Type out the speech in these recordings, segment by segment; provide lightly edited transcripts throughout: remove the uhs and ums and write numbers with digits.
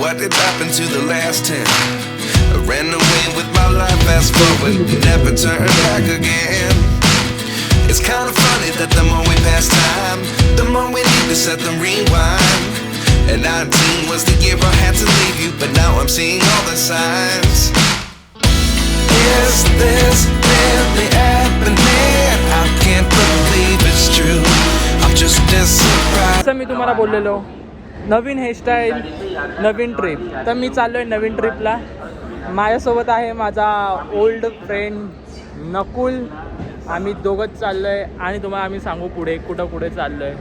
what did happen to the last 10? I ran away with my life, fast forward, never turn back again. It's kind of funny that the more we pass time, the more we need to set the rewind. And 19 was the year I had to leave you, but now I'm seeing all the signs. Is this really happening? I can't believe it's true. I'm just as surprised. असं मी तुम्हाला बोललेलो, नवीन hairstyle, नवीन trip. तर मी चाललोय नवीन ट्रिपला. माझ्यासोबत आहे माझा old friend Nakul. आम्ही दोघंच चाललोय आणि तुम्हाला आम्ही सांगू पुढे कुठे चाललोय.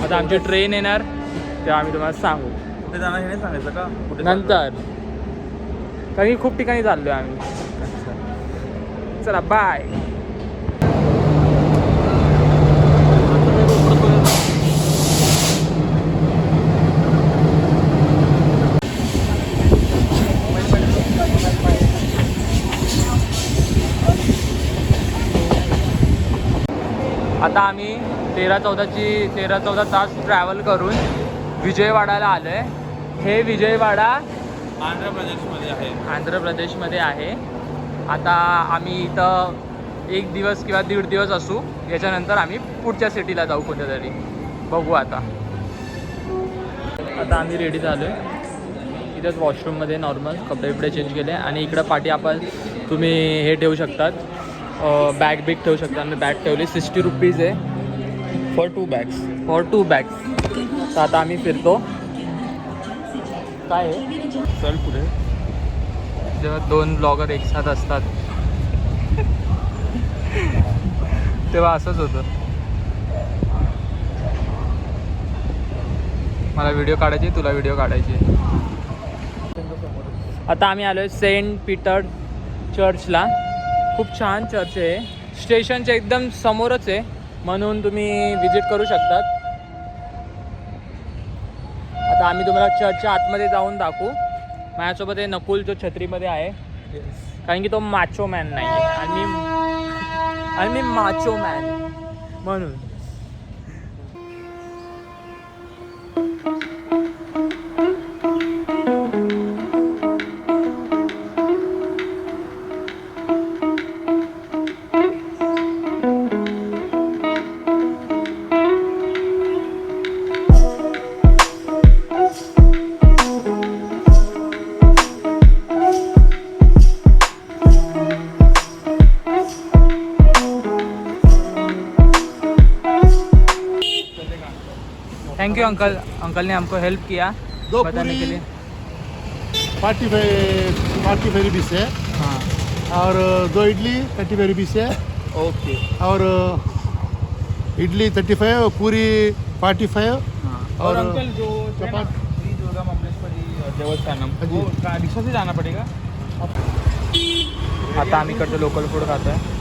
आता आमची ट्रेन येणार तेव्हा आम्ही तुम्हाला सांगू. कुठे जाणार हे नाही सांगायचं का? कुठे नंतर कारण की खूप ठिकाणी चाललोय आम्ही. चला बाय. आता आम्ही 13-14 तास ट्रॅव्हल करून विजयवाडाला आलो आहे. हे विजयवाडा आंध्र प्रदेशमध्ये आहे. आता आम्ही इथं 1 दिवस किंवा 1.5 दिवस असू. याच्यानंतर आम्ही पुढच्या सिटीला जाऊ कोणत्या तरी. बघू आता आम्ही रेडी झालो आहे. इथंच वॉशरूममध्ये नॉर्मल कपडे बिपडे चेंज केले आणि इकडं पाठी आपण तुम्ही हे ठेवू शकतात, बॅग बिग ठेवू शकता. आम्ही बॅग ठेवली. 60 रुपीज आहे फॉर 2 बॅग्स. तर आता आम्ही फिरतो. काय आहे चल पुढे. जेव्हा 2 ब्लॉगर एक साथ असतात तेव्हा असंच होतं. मला व्हिडिओ काढायची, तुला व्हिडिओ काढायची. आता आम्ही आलो आहे सेंट पीटर चर्चला. खूप छान चर्च आहे. स्टेशनच्या एकदम समोरच आहे, म्हणून तुम्ही विजिट करू शकतात. आता आम्ही तुम्हाला चर्चच्या आतमध्ये जाऊन दाखवू. माझ्यासोबत आहे नकुल जो छत्रीमध्ये आहे, कारण की तो माचो मॅन नाही आहे आणि मी माचो मॅन म्हणून. थैंक यू अंकल ने हमको हेल्प किया बताने के लिए. 45 रुपीस है. हाँ. और 2 इडली 35 रुपीस है. ओके. और इडली 35, पूरी 45. हाँ. और अंकल जो चपाती दुर्गा ममलेश्वरी देवस्थानम वो रिक्षा से जाना पड़ेगा. आता आम्ही इकडचं लोकल फूड खातो आहे.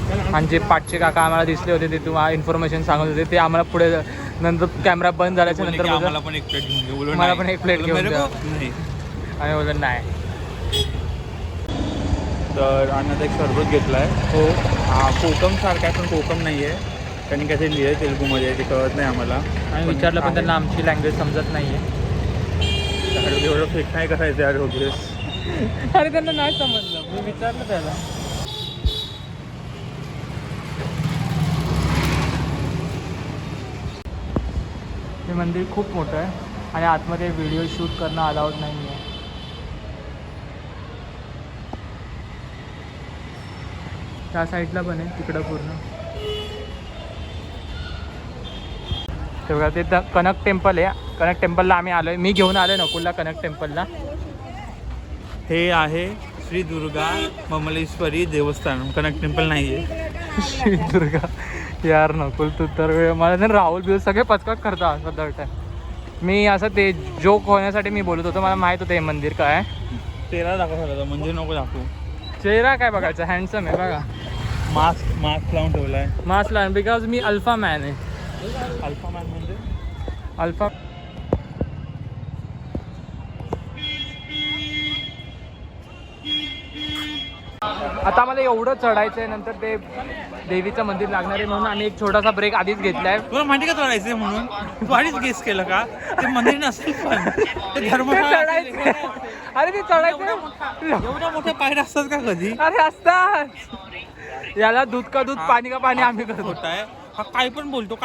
आणि जे पाठचे काका आम्हाला दिसले होते ते तुम्हाला इन्फॉर्मेशन सांगत होते, ते आम्हाला पुढे नंतर कॅमेरा बंद झाल्याच्या नंतर मला पण एक प्लेट घेऊन दे. मला पण एक प्लेट घेऊन द्या. नाही आणि बोललं नाही. तर अन्नात एक सरबत घेतला आहे. हो. हा कोकम सारखा आहे पण कोकम नाही आहे. त्यांनी काय ते लिहिलं आहे तेलुगूमध्ये, ते कळत नाही आम्हाला. आणि विचारलं पण त्यांना आमची लँग्वेज समजत नाही आहे. एवढं फेक नाही करायचं यार होगेस. अरे त्यांना नाही समजलं, मी विचारलं त्याला. हे मंदिर खूप मोठं आहे आणि आतमध्ये व्हिडिओ शूट करणं अलाउड नाही आहे. त्या साईडला पण आहे तिकडं पूर्ण. ते बघा ते कनक टेम्पल आहे. कनक टेम्पलला आम्ही आलो आहे. मी घेऊन आलो आहे नकुलला कनक टेम्पलला. हे आहे श्री दुर्गा ममलेश्वरी देवस्थान. कनक टेम्पल नाही आहे. श्री दुर्गा. यार नकुल तू तर मला ना राहुल बिल सगळे पचकाट करता सध्या. मी असं ते जोक होण्यासाठी मी बोलत होतो. मला माहीत होतं हे मंदिर काय आहे. चेहरा दाखव म्हणजे नको दाखवू. चेहरा काय बघायचा, हँडसम आहे बघा. मास्क लावून ठेवला आहे. मास्क लावून बिकॉज मी अल्फा मॅन आहे. अल्फा मॅन म्हणजे अल्फा. आता आम्हाला एवढं चढायचं आहे, नंतर ते देवीचं मंदिर लागणार आहे म्हणून आम्ही एक छोटासा ब्रेक आधीच घेतलाय. तुला माहिती का चढायचंय म्हणून? तू आधीच गेस केलं का? ते मंदिर नसेल पण ते धर्मशाळा असेल. अरे ते चढायचं एवढ्या मोठ्या पायऱ्या असतात का कधी? अरे असतात. याला दूध का दूध पाणी का पाणी आम्ही करतो. होत आहे हा काय पण बोलतो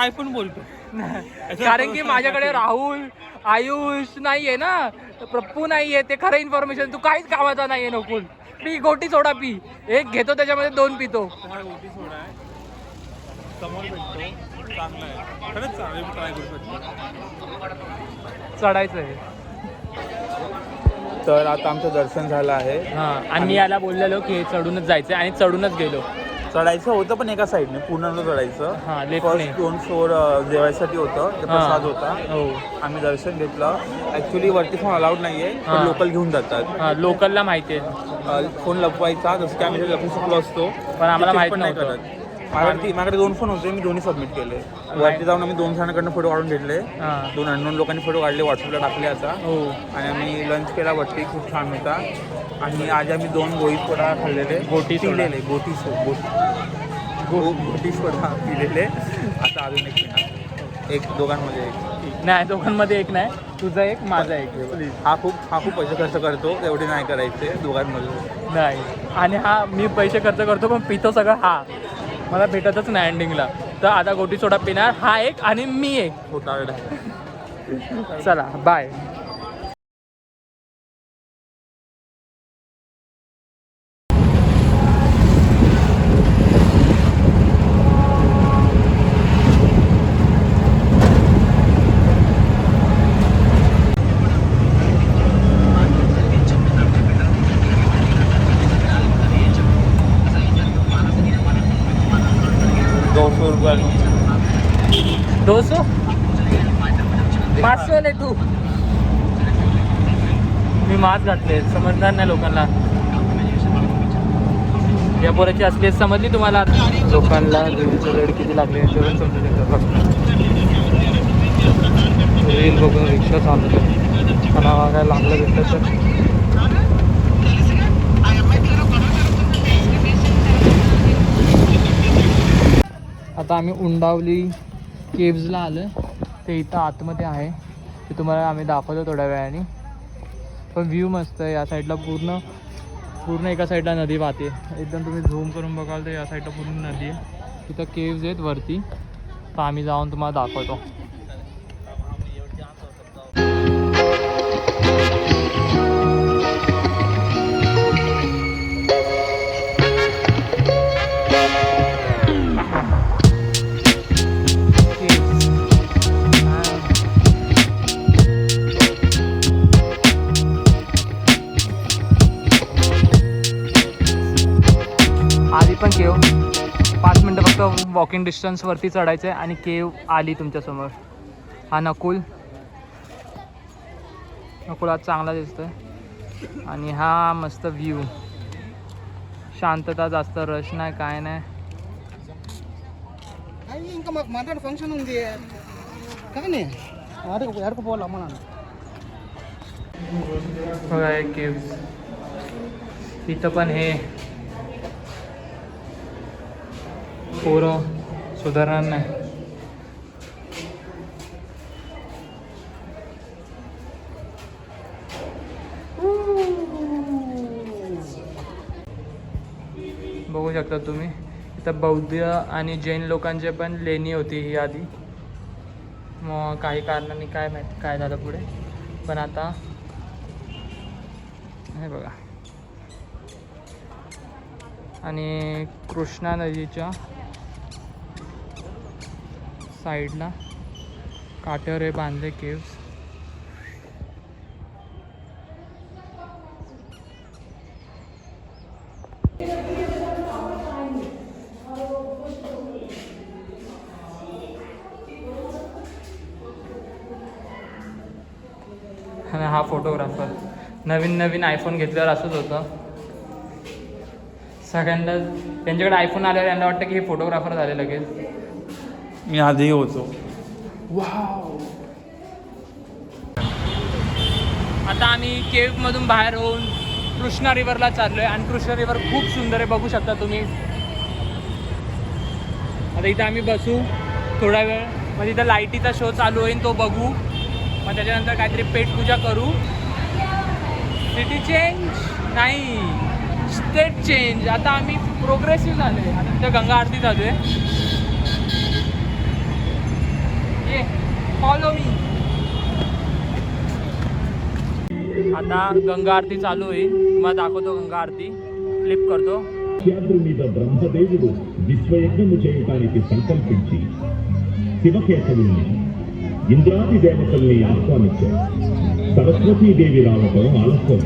कारण की माझ्याकडे राहुल आयुष नाहीये ना, प्रप्पू नाहीये, ते खरं इन्फॉर्मेशन. तू काहीच कामाचा नाहीये नकुल. पी गोटी सोडा पी, एक घेतो त्याच्यामध्ये 2 पितो. समोर भेटतो चांगला आहे, खरंच चांगलं ट्राय करू शकतो. चढायचं आहे. तर आता आमचं दर्शन झालं आहे. हां, आणि मी याला बोललेलो की हे चढूनच जायचं आणि चढूनच गेलो. चढायचं होतं पण एका साईडने पूर्ण चढायचं. हां, लेफ्टने. फर्स्ट 2 फ्लोअर जेवायसाठी होतं, ते प्रसाद होता. हो, आम्ही दर्शन घेतलं. ॲक्च्युली वरती फोन अलाउड नाही आहे, हां. लोकल घेऊन जातात. हां, लोकलला माहिती आहे, फोन लपवायचा, जसं की आम्ही लपवू शकलो असतो, पण आम्हाला ते माहित पण नाही नव्हतं. करत. माझ्याकडे 2 फोन होते, मी दोन्ही सबमिट केले. वरती जाऊन आम्ही 2 जणांकडनं फोटो काढून घेतले. हां. 2 अननोन लोकांनी फोटो काढले, व्हॉट्सअपला टाकले आता. हो. आणि आम्ही लंच केला वरती, खूप छान होता. आणि आज आम्ही 2 गोळी सोडा खाल्लेले, गोटी सोडा. पिलेले, गोटी सोडा पिलेले. आता अजून एक पिणार, एक दोघांमध्ये एक. नाही, दोघांमध्ये एक नाही, तुझा एक माझा एक. हा खूप पैसे खर्च करतो, एवढे नाही करायचे दोघांमध्ये. नाही, आणि हा मी पैसे खर्च करतो पण पितो सगळं. हा मला भेटतच नाही एंडिंगला. तर आता गोटी सोडा पिणार हा एक आणि मी एक. खोटारडा. चला बाय. ₹200 200 500 नाही तू. मी मास्क घातले, समजणार नाही लोकांना. या पोराची असली समजली तुम्हाला. लोकांना देवीचं रेट किती लागले तेवढं समजून येतं. रील बघून रिक्षा चालवतो. मला काय लागलं भेटलं तर. आता आम्ही उंडावली केव्जला आलो. ते इथं आतमध्ये आहे, ते तुम्हाला आम्ही दाखवतो थोड्या वेळाने. पण व्ह्यू मस्त आहे. या साईडला पूर्ण एका साईडला नदी वाहते. एकदम तुम्ही झूम करून बघाल तर या साईडला पूर्ण नदी आहे. तिथं केव्ज आहेत वरती, तर आम्ही जाऊन तुम्हाला दाखवतो. आधी पण केव 5 मिनटं फक्त वॉकिंग डिस्टन्सवरती चढायचं आहे आणि केव आली तुमच्यासमोर. हा नकुल आज चांगला दिसतोय. आणि हा मस्त व्ह्यू, शांतता, जास्त रश नाही, काय नाही. फंक्शन काय नाही बघा हे केव्ज. इथं पण हे पोरं सुधारणार नाही. बघू शकता तुम्ही इथं बौद्ध आणि जैन लोकांचे पण लेणी होती ही आधी. मग काही कारणांनी काय माहिती काय झालं पुढे, पण आता हे बघा. आणि कृष्णा नदीच्या साईडला काठ्यावर हे बांधले केव्स. आणि हा फोटोग्राफर. नवीन आयफोन घेतल्यावर असंच होतं. सगळ्यांना त्यांच्याकडे आयफोन आल्यावर यांना वाटतं की हे फोटोग्राफर झाले लगेच. मी आधी होतो. वाव. आता आम्ही केव्हमधून बाहेर होऊन कृष्णा रिव्हरला चाललो आहे आणि कृष्णा रिव्हर खूप सुंदर आहे, बघू शकता तुम्ही. आता इथं आम्ही बसू थोडा वेळ, मग इथं लाईटीचा शो चालू होईल तो बघू, मग त्याच्यानंतर काहीतरी पेटपूजा करू. सिटी चेंज नाही, स्टेट चेंज. आता आम्ही प्रोग्रेसिव्ह झालो आहे. आता तिथं गंगा आरती चालू आहे. ये फॉलो मी. आता गंगा आरती चालू होईल, मग दाखवतो गंगा आरती, क्लिप करतो. మీద బ్రహ్మదేవుడు విశ్వయజ్ఞము చేయటానికి సంకల్పించి శివకేశవుల్ని ఇంద్రాది దేవతల్ని ఆహ్వానించారు. సరస్వతీదేవి రావటం ఆలస్యం.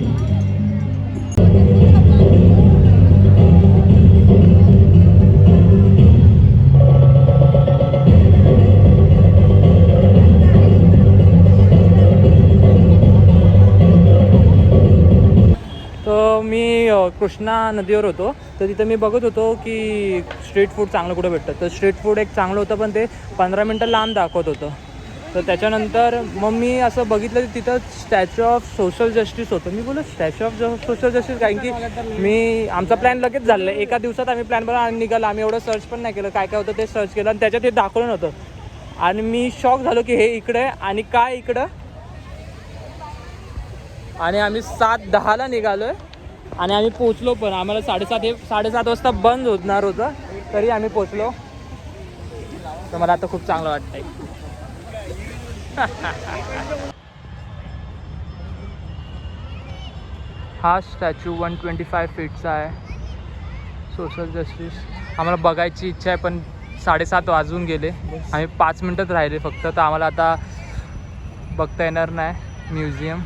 मी कृष्णा नदीवर होतो, तर तिथं मी बघत होतो की स्ट्रीट फूड चांगलं कुठं भेटतं. तर स्ट्रीट फूड एक चांगलं होतं, पण ते 15 मिनटं लांब दाखवत होतं. तर त्याच्यानंतर मग मी असं बघितलं की तिथं स्टॅच्यू ऑफ सोशल जस्टिस होतं. मी बोललो स्टॅच्यू ऑफ सोशल जस्टिस, कारण की आमचा प्लॅन लगेच झालेला आहे. एका दिवसात आम्ही प्लॅन बनवला आणि निघाला. आम्ही एवढं सर्च पण नाही केलं, काय काय होतं ते सर्च केलं आणि त्याच्यात हे दाखवलं नव्हतं. आणि मी शॉक झालो की हे इकडे आणि काय इकडं. आणि आम्ही 7:10ला निघालो आहे आणि आम्ही पोचलो पण. आम्हाला 7:30 वाजता बंद होणार होतं, तरी आम्ही पोचलो. तर मला आता खूप चांगलं वाटतंय. हा स्टॅच्यू 125 फीटचा आहे, सोशल जस्टिस. आम्हाला बघायची इच्छा आहे, पण 7:30 वाजून गेले. आम्ही 5 मिनटंच राहिले फक्त, तर आम्हाला आता बघता येणार नाही म्युझियम.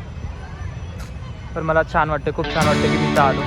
पण मला छान वाटतं, खूप छान वाटतं की मी इथं आलो.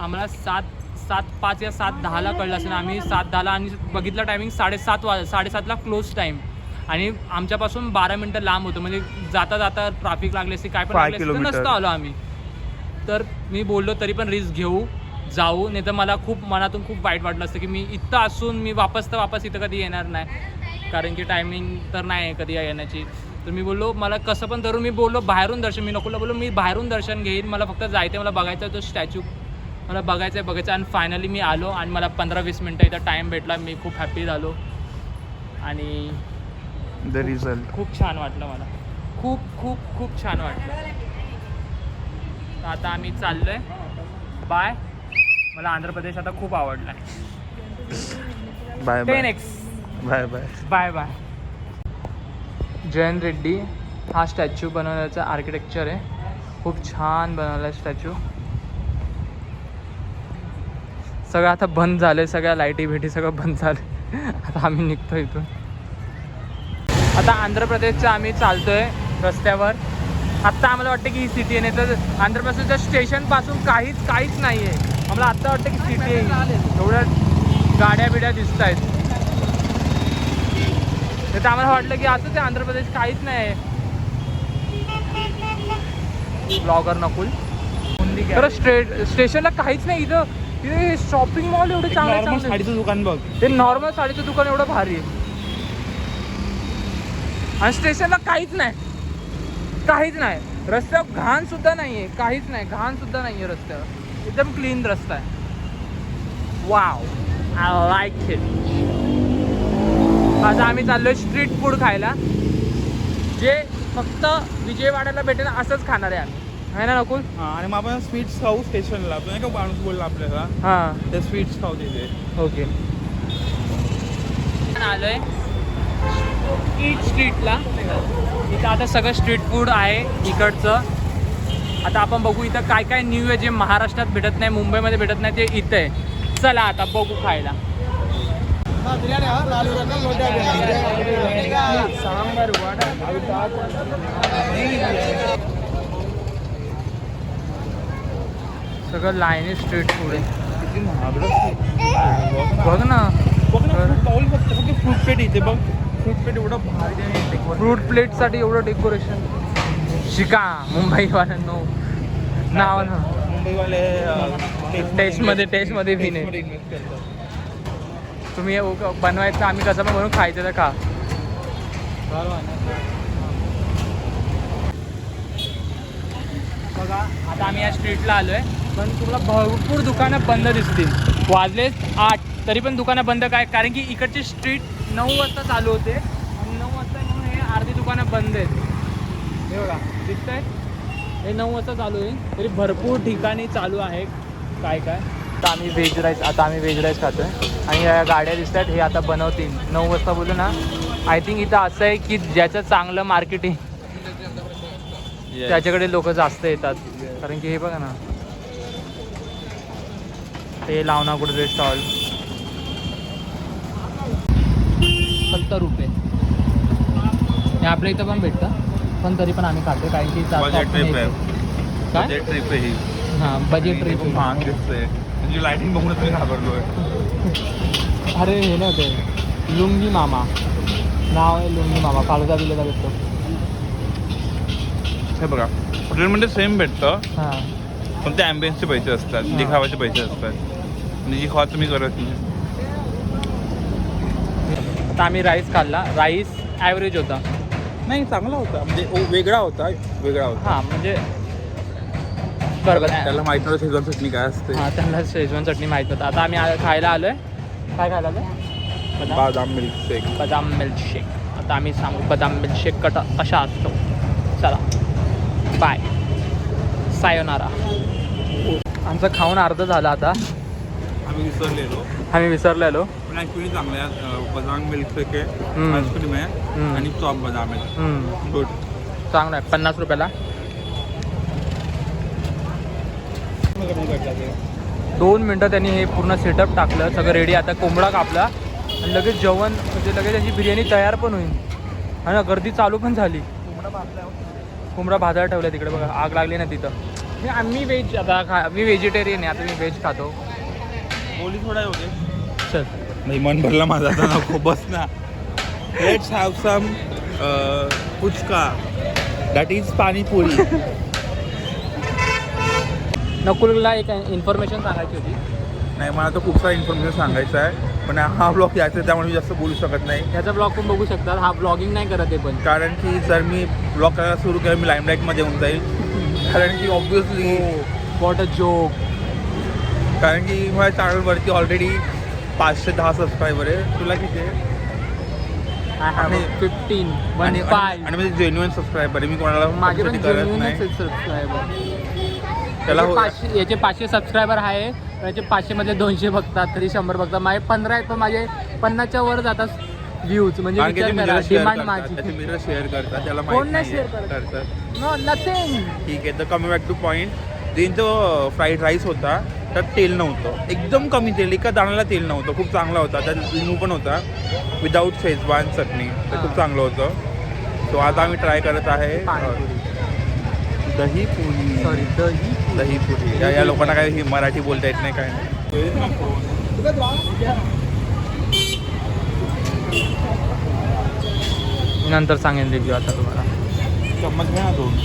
आम्हाला 7:05 या 7:10ला कळलं असेल. आम्ही 7:10ला आणि बघितलं टायमिंग 7:30ला क्लोज टाईम. आणि आमच्यापासून 12 मिनटं लांब होतं, म्हणजे जाता जाता ट्रॅफिक लागली असती, काय पण लागली असती, नसतं आलो आम्ही. तर मी बोललो तरी पण रिस्क जाऊ, नाही तर मला खूप मनातून खूप वाईट वाटलं असतं की मी इथं असून मी वापस इथं कधी येणार नाही, कारण की टायमिंग तर नाही आहे कधी येण्याची. तर मी बोललो मला कसं पण धरून मी बोललो बाहेरून दर्शन, मी नकोला बोललो मी बाहेरून दर्शन घेईन, मला फक्त जायचं, मला बघायचं तो स्टॅच्यू, मला बघायचं आहे. आणि फायनली मी आलो आणि मला 15-20 मिनटं इथं टाईम भेटला. मी खूप हॅप्पी झालो आणि द रिझल्ट खूप छान वाटलं मला, खूप खूप खूप छान वाटलं. तर आता आम्ही चाललो आहे. बाय. मला आंध्र प्रदेश आता खूप आवडला आहे. Bye 10x. Bye bye bye bye. Jayant Reddy हा स्टॅच्यू बनवण्याचं आर्किटेक्चर आहे, खूप छान बनवला आहे स्टॅच्यू. सगळं आता बंद झालं, सगळ्या लाईटी भेटी सगळं बंद झालं. आता आम्ही निघतो इथून. आता आंध्र प्रदेशचं आम्ही चालतोय रस्त्यावर. आत्ता आम्हाला वाटतं की ही सिटी आहे, नाही तर आंध्र प्रदेशच्या स्टेशनपासून काहीच नाही आहे. आम्हाला आत्ता वाटतं की सिटी आहे, एवढ्या गाड्या बिड्या दिसत आहेत. तर आम्हाला वाटलं की असंच आहे आंध्र प्रदेश, काहीच नाही आहे. ब्लॉगर नकुल तर स्टेशनला काहीच नाही. इथे शॉपिंग मॉल एवढे चांगले, साडीचं दुकान बघ, ते नॉर्मल साडीचं दुकान एवढं भारी आहे. आणि स्टेशनला काहीच नाही. रस्त्यावर घाण सुद्धा नाही आहे, काहीच नाही, घाण सुद्धा नाही आहे रस्त्यावर. एकदम क्लीन रस्ता आहे. Wow, I like it. आता आम्ही चाललोय स्ट्रीट फूड खायला, जे फक्त विजयवाड्याला भेटेल असंच खाणार आहे आम्ही, आहे ना नकुल? हां. आणि मग आपण स्वीट्स खाऊ स्टेशनला, नाही का माणूस बोलला आपल्याला. हां, ते स्वीट्स खाऊ तिथे. ओके. आलोय ईट स्ट्रीटला. इथं आता सगळं स्ट्रीट फूड आहे इकडचं. आता आपण बघू इथं काय काय न्यू आहे, जे महाराष्ट्रात भेटत नाही, मुंबईमध्ये भेटत नाही, ते इथं आहे. चला आता बघू खायला. सांबार वडा. सगळं लाईनी स्ट्रीट फूड आहे. किती महागडं बघ ना, पाऊल फक्त फ्रूट प्लेट इथे बघ. फ्रूट प्लेट एवढं भारी आहे. फ्रूट प्लेटसाठी एवढं डेकोरेशन. शिका मुंबईवाल्यांनो नाव ना. मुंबईवाले टेस्टमध्ये भी नाही. इन्व्हेस्ट करतात. तुम्ही बनवायचं, आम्ही कसं पण बनवून खायचं तर खा. बघा आता आम्ही या स्ट्रीटला आलो आहे, पण तुम्हाला भरपूर दुकानं बंद दिसतील. वाजले 8 तरी पण दुकानं बंद. काय कारण की इकडची स्ट्रीट 9 वाजता चालू होते आणि 9 वाजता म्हणून हे अर्धी दुकानं बंद आहेत. हे बघा दिसत आहे, हे 9 वाजता चालू आहे, तरी भरपूर ठिकाणी चालू आहे काय काय. आता आम्ही व्हेज राईस खातो आहे आणि या गाड्या दिसत आहेत, हे आता बनवतील 9 वाजता बोलू ना. आय थिंक इथं असं आहे की ज्याचं चांगलं मार्केटिंग त्याच्याकडे लोक जास्त येतात. कारण की हे बघा ना, ते लावणा कुठे स्टॉल 70 रुपये. हे आपल्या इथं पण भेटतं, पण तरी पण आम्ही खातो कारण की बजेट ट्रिप आहे. काय बजेट ट्रिप आहे ही. हां बजेट ट्रिप. खूप महाग दिसतंय. म्हणजे लायटिंग बघूनच मी घाबरलोय. अरे हे नव्हते, लुंगी मामा नाव आहे, लुंगी मामा. फालुदा बिलुदा भेटतो. हे बघा हॉटेलमध्ये सेम भेटतं, हां पण ते ॲम्बियन्सचे पैसे असतात, दिखावाचे पैसे असतात आणि जी खवा तुम्ही करत नाही. आता आम्ही राईस खाल्ला. राईस ॲव्हरेज होता. नाही चांगला होता, म्हणजे वेगळा होता. हां म्हणजे बरोबर. त्याला माहित नव्हतं शेजवान चटणी काय असते. हां त्यांना शेजवान चटणी माहीत नव्हतं. आता आम्ही खायला आलो आहे. काय खायला आलो आहे? बदाम मिल्कशेक. बदाम मिल्कशेक. आता आम्ही सांगू बदाम मिल्कशेक कशा असतो. चला बाय, सायोनारा. आमचं खाऊन अर्ध झालं आता. आम्ही विसरलेलो. पण ॲक्च्युली चांगलं आहे. बदाम मिल्कशेक आहे, आईस्क्रीम आहे आणि चॉप बदाम आहे. गुड, चांगलं आहे. 50 रुपयाला. 2 मिनटं त्यांनी हे पूर्ण सेटअप टाकलं, सगळं रेडी. आता कोंबडा कापला आणि लगेच जेवण, म्हणजे लगेच त्यांची बिर्याणी तयार पण होईल. आणि गर्दी चालू पण झाली. कोंबडा भाजायला ठेवला तिकडे बघा, आग लागली ना तिथं. आम्ही व्हेज आता मी व्हेजिटेरियन आहे, आता मी व्हेज खातो. बोली थोडा होते. चल नाही मन भरला माझा आता, नको बस ना. Let's have some puchka, that is panipuri. नकुलला एक इन्फॉर्मेशन सांगायची होती. नाही मला तर खूप सारं इन्फॉर्मेशन सांगायचं आहे, पण हा ब्लॉग यायचा आहे त्यामुळे मी जास्त बोलू शकत नाही. ह्याचा ब्लॉग पण बघू शकतात. हा ब्लॉगिंग नाही करत आहे, पण कारण की जर मी ब्लॉग करायला सुरू केलं मी लाईमलाईटमध्ये येऊन जाईल. कारण की ऑब्विसली वॉट अ जोक. कारण की माझ्या चॅनलवरती ऑलरेडी 510 सबस्क्रायबर आहे. तुला किती आहे? आणि 15 आणि 15 म्हणजे जेन्युइन सबस्क्रायबर आहे. मी कोणाला माझे पण करत नाही. सबस्क्रायबर. त्याला याचे 500 सबस्क्रायबर आहे, याचे 500 मध्ये 200 बघतात, तरी 100 बघतात. माझे 15 आहेत, पण माझे 50च्या वर जातात व्ह्यूज. म्हणजे डिमांड माझी. मिरर शेअर करतात, त्याला कोण नाही माहिती शेअर करतात. No nothing. ठीक आहे, तर कमी बॅक टू पॉईंट. जो फ्राईड राईस होता त्यात तेल नव्हतं, एकदम कमी तेल, एका दाण्याला तेल नव्हतं. खूप चांगला होता. त्यात लिंबू पण होता, विदाऊट शेजवान चटणी. ते खूप चांगलं होतं. सो आता आम्ही ट्राय करत आहे दहीपुरी. सॉरी दहीपुरी. या लोकांना काय ही मराठी बोलता येत नाही, काय नाही. नंतर सांगेन रिव्ह्यू आता तुम्हाला. चम्मच घ्या ना दोन.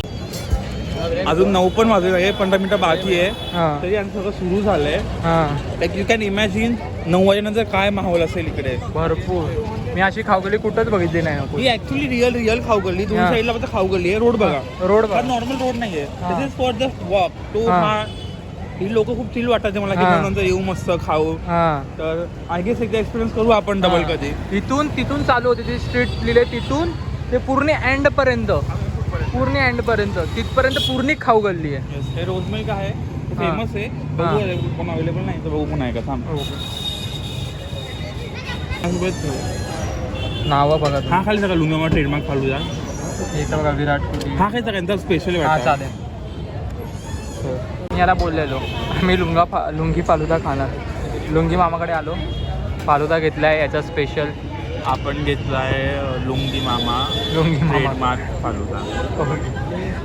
अजून 9 पण वाजले आहे, 15 मिनिटं बाकी आहे. हां तरी आणि सगळं सुरू झालंय. हां लाईक यू कॅन इमॅजिन 9 वाजेनंतर काय माहोल असेल इकडे. भरपूर. मी अशी खावगली कुठंच बघितली नाही. ही ऍक्च्युली रिअल खाऊ गल्ली. दोन हां. साईडला फक्त खाऊ गल्ली आहे. रोड बघा, रोड हा नॉर्मल रोड नाहीये. हां. दिस इज फॉर द वॉक. तो हां. हा ही लोक खूप चिल वाटतात मला की हां. नंतर येऊ मस्त खाऊ. हां तर आय गेस एकदा एक्सपिरियन्स करू आपण डबल कधी. तिथून चालू होती ती स्ट्रीट लिहिले, तिथून ते पूर्ण एंड पर्यंत तिथपर्यंत पूर्ण खाऊ गल्ली आहे. Yes, हे रोज मिल्क आहे, फेमस आहे. हां. बघू पण अवेलेबल नाही तर बघू पण आहे का सांग. नावं बघा तुम्ही. हा खाली सगळं लुंगा ट्रेडमार्क फालुदा. इथं बघा विराट कोहली. हा खायचा काय स्पेशल हा चालेल. मी याला बोललेलो मी लुंगी फालुदा खाणार. लुंगी मामाकडे आलो, फालुदा घेतला आहे याचा स्पेशल. आपण घेतलाय लुंगी मामा ट्रेडमार्क फालुदा.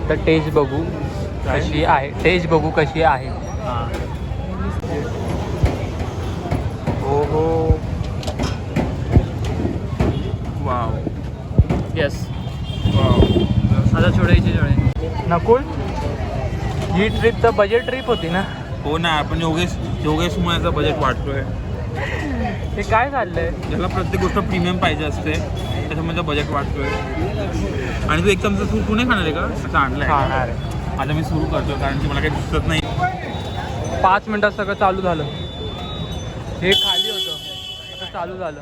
तर टेस्ट बघू कशी आहे. हां हो हो वाव येस आता छोडायची जोडे नकुल ही ट्रिप तर बजेट ट्रिप होती ना हो ना आपण योगेशमुळे याचं बजेट वाढतोय हे काय चाललंय ज्याला प्रत्येक गोष्ट प्रीमियम पाहिजे असते त्याच्यामध्ये बजेट वाढतोय आणि तू एक चमचा तू नाही खाणार आहे का असं आणलंय खाणार आता मी सुरू करतो कारण की मला काही दिसत नाही 5 मिनिटात सगळं चालू झालं हे खाली होतं आता चालू झालं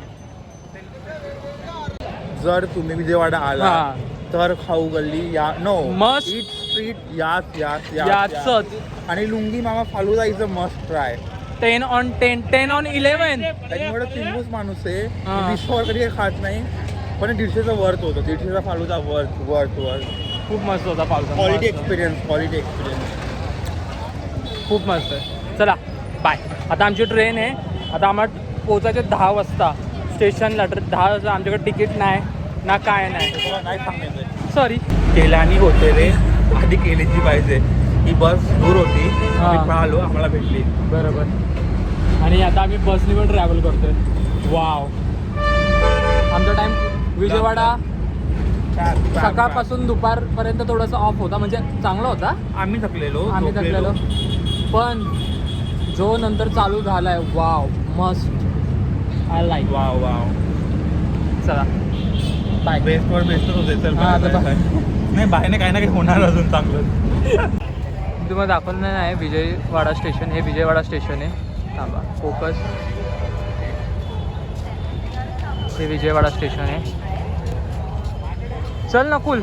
जर तुम्ही विजयवाडा आला हां. तर खाऊ गल्ली या नो Must. ईट स्ट्रीट याच याचंच आणि लुंगी मामा falooda is a must try 10 on 10 10 on 11 त्याच्यामुळे चिंगूस माणूस आहे हां. विश्वावर कधी काही खात नाही पण 150चा वर्थ होतं 150चा फालुदा वर्थ खूप मस्त होता पावसा क्वालिटी एक्सपिरियन्स खूप मस्त आहे चला बाय आता आमची ट्रेन आहे आता आम्हाला पोचायचे 10 वाजता स्टेशनला 10 वाजता आमच्याकडे तिकीट नाही ना काय नाही काय सांगायचं सॉरी केलानी होते रे आधी केलीची पाहिजे ही बस दूर होती हां. आम्ही पळालो आम्हाला भेटली बरोबर आणि आता आम्ही बसने पण ट्रॅव्हल करतोय वाव आमचा टाइम विजयवाडा सकाळपासून दुपारपर्यंत थोडासा ऑफ होता म्हणजे चांगला होता आम्ही थकलेलो आम्ही थकलेलो पण जो नंतर चालू झालाय वाव मस्त आय लाईक वाव चला बाय बेस्टवर बेस्टच होते चल हां, bye, आता bye, bye. नाही बाहेर काही ना काही होणार अजून चांगलं तुम्हाला दाखवलं नाही विजयवाडा स्टेशन हे विजयवाडा स्टेशन आहे थांबा फोकस हे विजयवाडा स्टेशन आहे चल नकुल